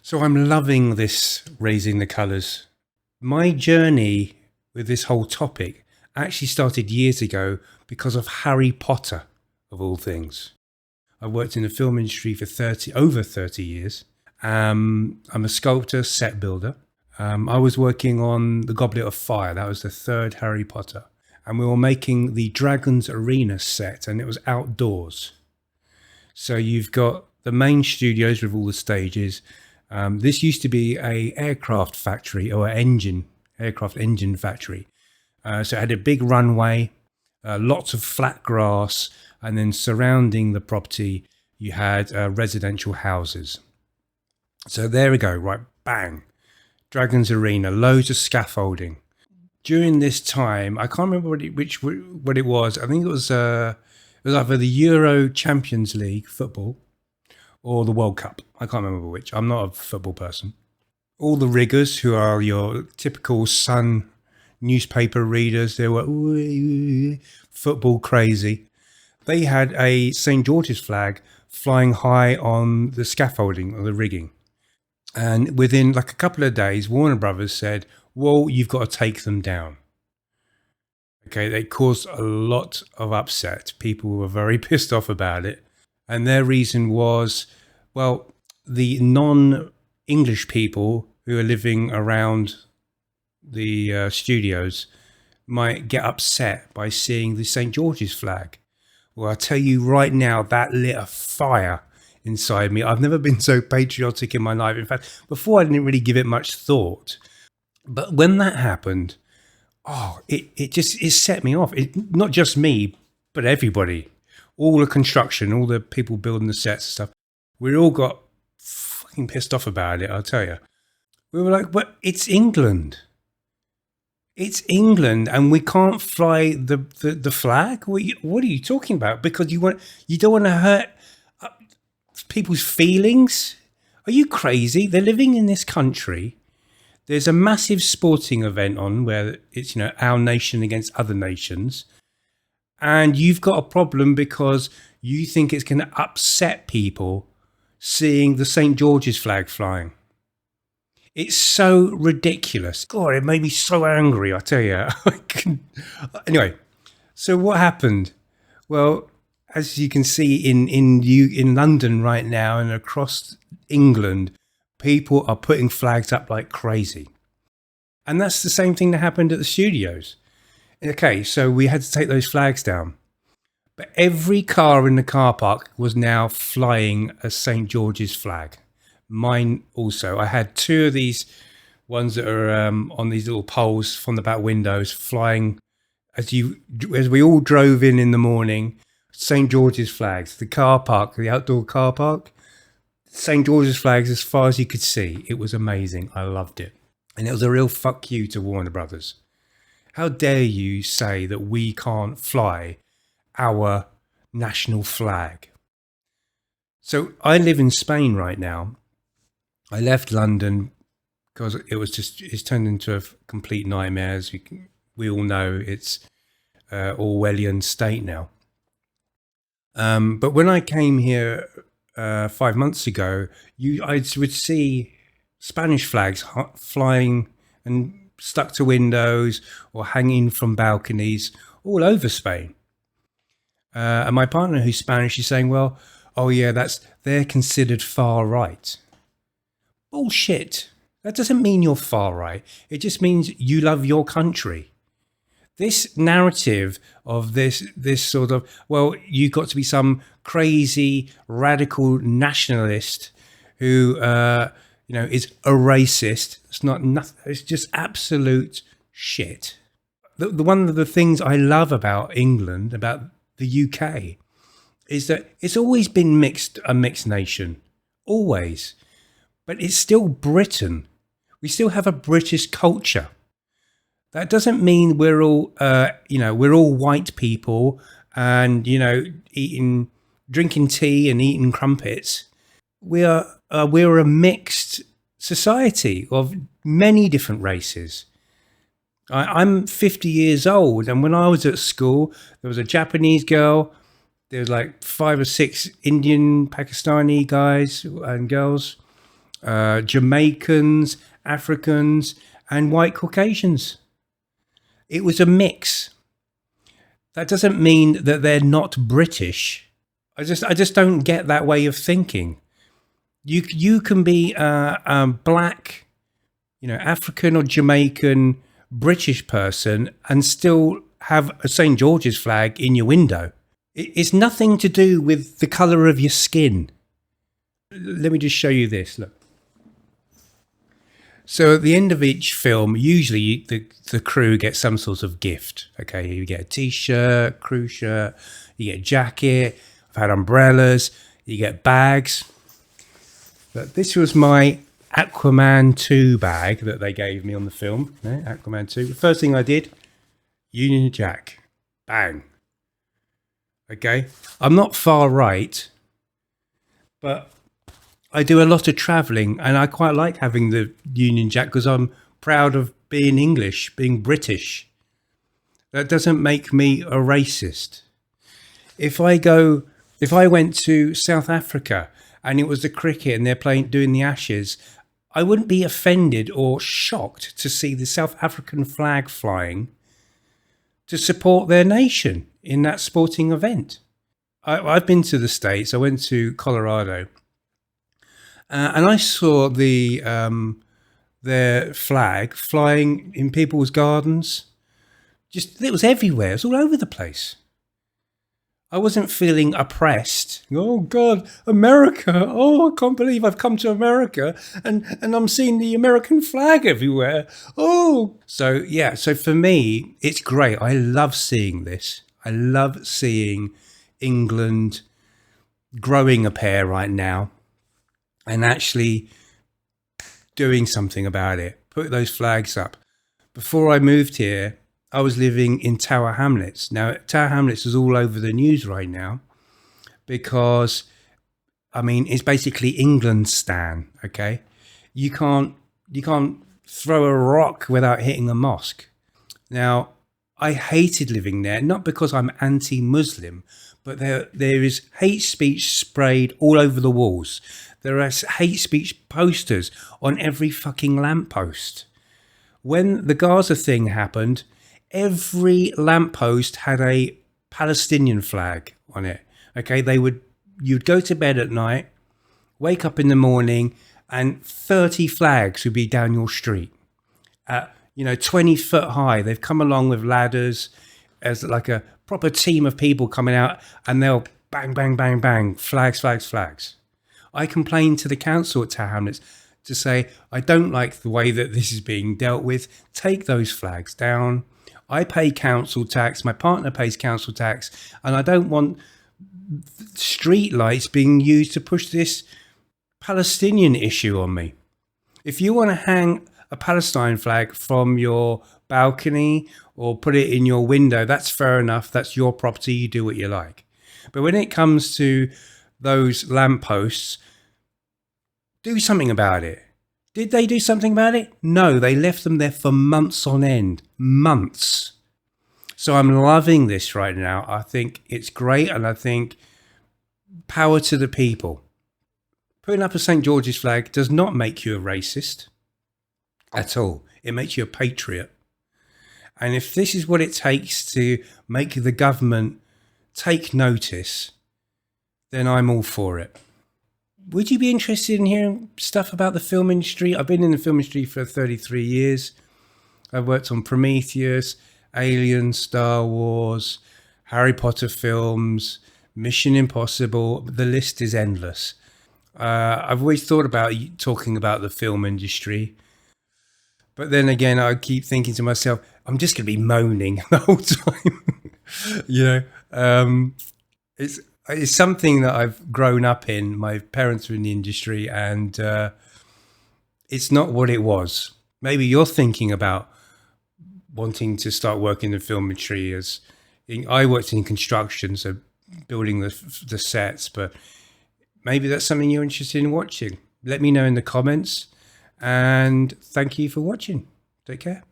So I'm loving this raising the colours. My journey with this whole topic actually started years ago because of Harry Potter, of all things. I worked in the film industry for over 30 years. I'm a sculptor, set builder. I was working on The Goblet of Fire. That was the third Harry Potter. And we were making the Dragon's Arena set, and it was outdoors. So you've got the main studios with all the stages. This used to be a aircraft factory or aircraft engine factory. So it had a big runway, lots of flat grass, and then surrounding the property, you had residential houses. So there we go, right, bang. Dragon's Arena, loads of scaffolding. During this time, I can't remember what it was. I think it was either the Euro Champions League football or the World Cup. I can't remember which. I'm not a football person. All the riggers, who are your typical Sun newspaper readers, they were football crazy. They had a St. George's flag flying high on the scaffolding or the rigging. And within like a couple of days, Warner Brothers said, well, you've got to take them down. Okay, they caused a lot of upset. People were very pissed off about it. And their reason was, well, the non-English people who are living around the studios might get upset by seeing the St. George's flag. Well, I tell you right now, that lit a fire inside me. I've never been so patriotic in my life. In fact, before I didn't really give it much thought. But when that happened, it set me off. Not just me, but everybody. All the construction, all the people building the sets and stuff. We all got fucking pissed off about it, I'll tell you. We were like, but it's England. It's England, and we can't fly the flag? What are you talking about? Because you don't want to hurt people's feelings? Are you crazy? They're living in this country. There's a massive sporting event on where it's, our nation against other nations. And you've got a problem because you think it's going to upset people seeing the St. George's flag flying. It's so ridiculous. God, it made me so angry, I tell you. Anyway, so what happened? Well, as you can see in London right now and across England, people are putting flags up like crazy. And that's the same thing that happened at the studios. Okay, so we had to take those flags down. But every car in the car park was now flying a St. George's flag. Mine also. I had two of these ones that are on these little poles from the back windows flying as we all drove in the morning. St. George's flags, the car park, the outdoor car park, St. George's flags as far as you could see. It was amazing. I loved it. And it was a real fuck you to Warner Brothers. How dare you say that we can't fly our national flag? So I live in Spain right now. I left London because it's turned into a complete nightmare. As we all know, it's Orwellian state now. But when I came here 5 months ago, I would see Spanish flags flying and stuck to windows or hanging from balconies all over Spain. And my partner, who's Spanish, is saying, well, oh yeah, they're considered far right. Bullshit. That doesn't mean you're far right. It just means you love your country. This narrative of this sort of, well, you've got to be some crazy radical nationalist who is a racist. It's not nothing. It's just absolute shit. One of the things I love about England, about the UK, is that it's always been a mixed nation, always, but it's still Britain. We still have a British culture. That doesn't mean we're all white people and drinking tea and eating crumpets. We're a mixed society of many different races. I'm 50 years old, and when I was at school, there was a Japanese girl. There was like 5 or 6 Indian, Pakistani guys and girls. Jamaicans, Africans, and white Caucasians. It was a mix. That doesn't mean that they're not British. I just don't get that way of thinking. You can be black, African or Jamaican British person and still have a St. George's flag in your window. It's nothing to do with the colour of your skin. Let me just show you this. Look. So at the end of each film, usually the crew gets some sort of gift. Okay, you get a T-shirt, crew shirt, you get a jacket. I've had umbrellas, you get bags. But this was my Aquaman 2 bag that they gave me on the film. Aquaman 2. The first thing I did, Union Jack. Bang. Okay. I'm not far right, but I do a lot of traveling and I quite like having the Union Jack because I'm proud of being English, being British. That doesn't make me a racist. If I went to South Africa and it was the cricket and they're doing the Ashes, I wouldn't be offended or shocked to see the South African flag flying to support their nation in that sporting event. I've been to the States. I went to Colorado, and I saw their flag flying in people's gardens. It was everywhere. It was all over the place. I wasn't feeling oppressed. Oh God, America! Oh, I can't believe I've come to America and I'm seeing the American flag everywhere. Oh, so yeah. So for me, it's great. I love seeing this. I love seeing England growing a pair right now and actually doing something about it. Put those flags up. Before I moved here, I was living in Tower Hamlets. Now, Tower Hamlets is all over the news right now because, it's basically England stan, okay? You can't throw a rock without hitting a mosque. Now, I hated living there, not because I'm anti-Muslim, but there is hate speech sprayed all over the walls. There are hate speech posters on every fucking lamppost. When the Gaza thing happened, every lamppost had a Palestinian flag on it. Okay, you'd go to bed at night, wake up in the morning, and 30 flags would be down your street. 20 foot high. They've come along with ladders as like a proper team of people coming out, and they'll bang, bang, bang, bang, flags, flags, flags. I complained to the council at Tower Hamlets to say, I don't like the way that this is being dealt with. Take those flags down. I pay council tax, my partner pays council tax, and I don't want street lights being used to push this Palestinian issue on me. If you want to hang a Palestine flag from your balcony or put it in your window, that's fair enough. That's your property. You do what you like. But when it comes to those lampposts, do something about it. Did they do something about it? No, they left them there for months on end. Months. So I'm loving this right now. I think it's great, and I think power to the people. Putting up a St. George's flag does not make you a racist at all. It makes you a patriot. And if this is what it takes to make the government take notice, then I'm all for it. Would you be interested in hearing stuff about the film industry? I've been in the film industry for 33 years. I've worked on Prometheus, Alien, Star Wars, Harry Potter films, Mission Impossible. The list is endless. I've always thought about talking about the film industry. But then again, I keep thinking to myself, I'm just going to be moaning the whole time. It's something that I've grown up in. My parents were in the industry, and it's not what it was. Maybe you're thinking about wanting to start working in the film industry. I worked in construction, so building the sets, but maybe that's something you're interested in watching. Let me know in the comments, and thank you for watching. Take care.